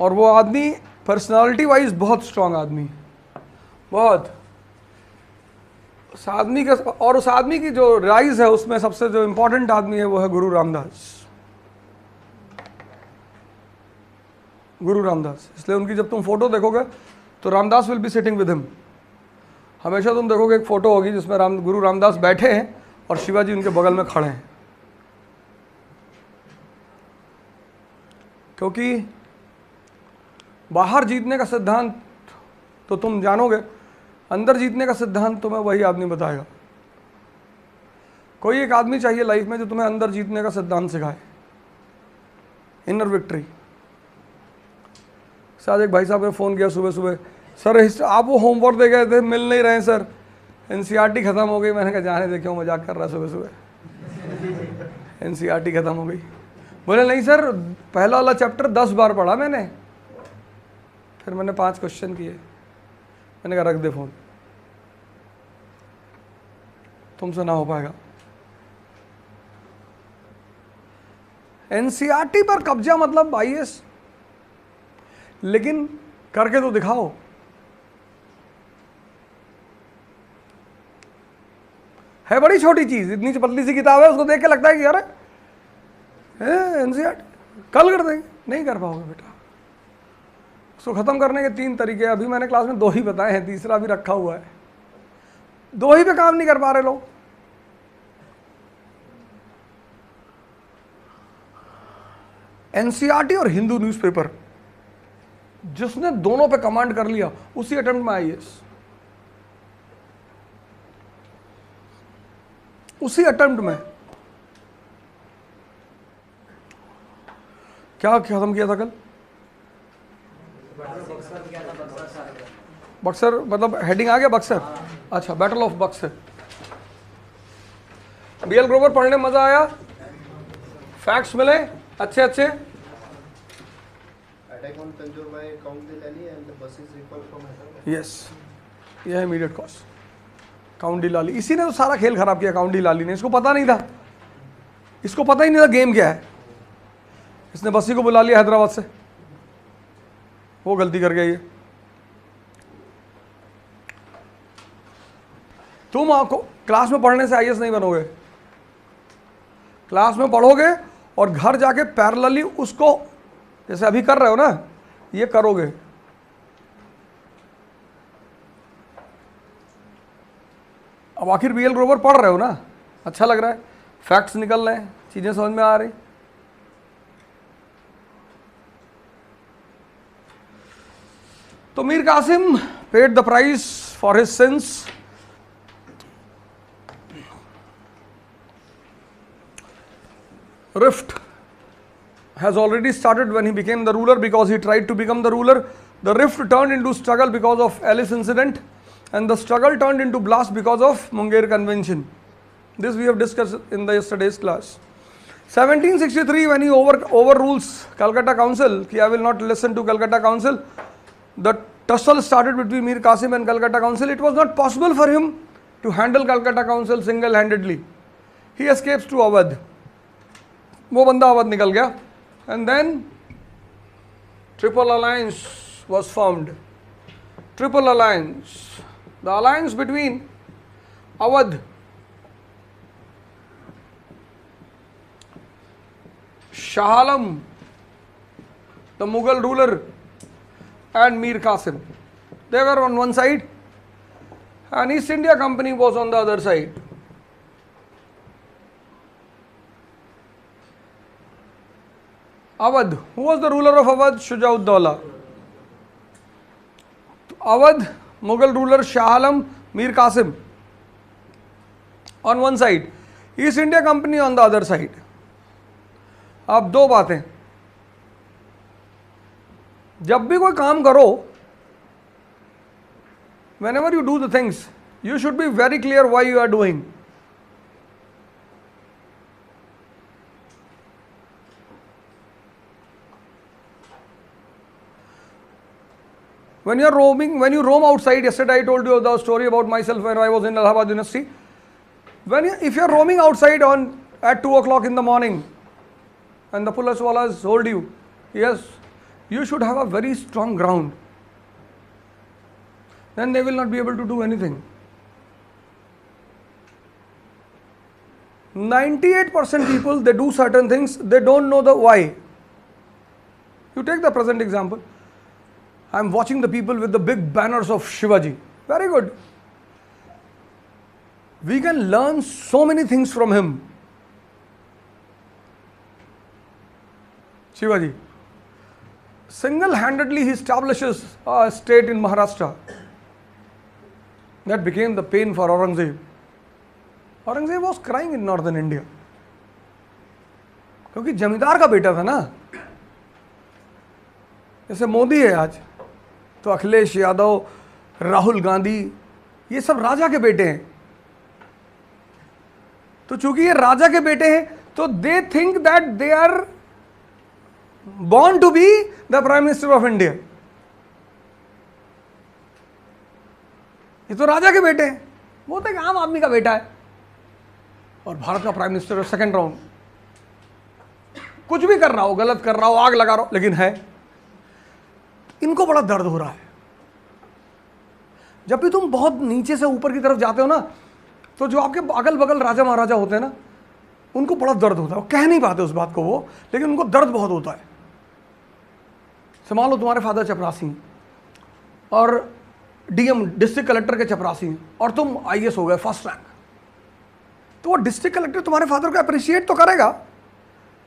और वो आदमी पर्सनालिटी वाइज बहुत स्ट्रांग आदमी, बहुत। उस आदमी का, और उस आदमी की जो राइज है उसमें सबसे जो इंपॉर्टेंट आदमी है वो है गुरु रामदास। गुरु रामदास, इसलिए उनकी जब तुम फोटो देखोगे तो Ramdas will be sitting with him. हमेशा तुम देखोगे एक फोटो होगी जिसमें गुरु रामदास बैठे हैं और शिवाजी उनके बगल में खड़े हैं। क्योंकि बाहर जीतने का सिद्धांत तो तुम जानोगे, अंदर जीतने का सिद्धांत तुम्हें वही आदमी बताएगा। कोई एक आदमी चाहिए लाइफ में जो तुम्हें अंदर जीतने का सिद्धांत सिखाए, इनर विक्ट्री। आज एक भाई साहब ने फ़ोन किया सुबह सुबह, सर आप वो होमवर्क दे गए थे, मिल नहीं रहे हैं सर, एनसीईआरटी ख़त्म हो गई। मैंने कहा जाने दे, क्यों मजाक कर रहा है सुबह सुबह, एनसीईआरटी ख़त्म हो गई। बोले नहीं सर, पहला वाला चैप्टर 10 बार पढ़ा मैंने। फिर मैंने 5 क्वेश्चन किए, मैंने कहा रख दे फ़ोन, तुमसे ना हो पाएगा। एनसीईआरटी पर कब्जा मतलब आईएएस, लेकिन करके तो दिखाओ। है बड़ी छोटी चीज, इतनी पतली सी किताब है, उसको देख के लगता है कि यार एनसीईआरटी कल कर देंगे, नहीं कर पाओगे बेटा। उसको खत्म करने के 3 तरीके, अभी मैंने क्लास में 2 ही बताए हैं, तीसरा भी रखा हुआ है। 2 ही पे काम नहीं कर पा रहे लोग। एनसीईआरटी और हिंदू न्यूज़पेपर, जिसने दोनों पे कमांड कर लिया उसी अटेम्प्ट में आईएएस, उसी अटेम्प्ट में। क्या खत्म किया था कल? बक्सर, मतलब हेडिंग आ गया बक्सर। अच्छा, बैटल ऑफ बक्सर। बीएल ग्रोवर पढ़ने में मजा आया, फैक्ट्स मिले अच्छे अच्छे। यस, यह है इमीडिएट कॉज, काउंट डिलाली। इसी ने तो सारा खेल खराब किया, काउंट डिलाली ने। इसको पता नहीं था, इसको पता ही नहीं था गेम क्या है। इसने बसी को बुला लिया हैदराबाद से, वो गलती कर गया ये। तुम आपको क्लास में पढ़ने से आईएएस नहीं बनोगे। क्लास में पढ़ोगे और घर जाके पैरेलली उसको, जैसे अभी कर रहे हो ना, ये करोगे। अब आखिर बीएल ग्रोवर पढ़ रहे हो ना, अच्छा लग रहा है, फैक्ट्स निकल रहे हैं, चीजें समझ में आ रही। तो Mir Qasim paid the price for his sins. Rift has already started when he became the ruler, because he tried to become the ruler. The rift turned into struggle because of Alice incident, and the struggle turned into blast because of Munger Convention. This we have discussed in the yesterday's class. 1763, when he overrules Calcutta Council, I will not listen to Calcutta Council, the tussle started between Mir Qasim and Calcutta Council. It was not possible for him to handle Calcutta Council single-handedly. He escapes to Awadh. वो बंदा अवध निकल गया, and then Triple Alliance was formed. Triple Alliance, the alliance between Awadh, Shah Alam, the Mughal ruler, and Mir Qasim. They were on one side, and East India Company was on the other side. Awadh, who was the ruler of Awadh? Shujauddaulah. Awadh, Mughal ruler Shah Alam, Mir Qasim on one side, East India Company on the other side. अब 2 बातें, जब भी कोई काम करो, whenever you do the things, you should be very clear why you are doing. When you roam outside, yesterday I told you the story about myself when I was in Allahabad University. If you are roaming outside at 2 o'clock in the morning, and the police walas hold you, yes, You should have a very strong ground. Then they will not be able to do anything. 98% people, they do certain things, they don't know the why. You take the present example. I am watching the people with the big banners of Shivaji. Very good. We can learn so many things from him. Shivaji. Single-handedly he establishes a state in Maharashtra. That became the pain for Aurangzeb. Aurangzeb was crying in northern India. क्योंकि जमींदार का बेटा था ना. जैसे मोदी है आज, तो अखिलेश यादव, राहुल गांधी, ये सब राजा के बेटे हैं. तो चूंकि ये राजा के बेटे हैं, तो they think that they are born to be the Prime Minister of India. ये तो राजा के बेटे हैं, वो तो एक आम आदमी का बेटा है. और भारत का प्राइम मिनिस्टर है, सेकंड राउंड. कुछ भी कर रहा हो, गलत कर रहा हो, आग लगा रहा हो, लेकिन है. इनको बड़ा दर्द हो रहा है. जब भी तुम बहुत नीचे से ऊपर की तरफ जाते हो ना, तो जो आपके अगल बगल राजा महाराजा होते हैं ना, उनको बड़ा दर्द होता है. वो कह नहीं पाते उस बात को वो, लेकिन उनको दर्द बहुत होता है. मान लो तुम्हारे फादर चपरासी हैं और डीएम डिस्ट्रिक्ट कलेक्टर के चपरासी हैं, और तुम आईएएस हो गए फर्स्ट रैंक, तो वो डिस्ट्रिक्ट कलेक्टर तुम्हारे फादर को अप्रिशिएट तो करेगा,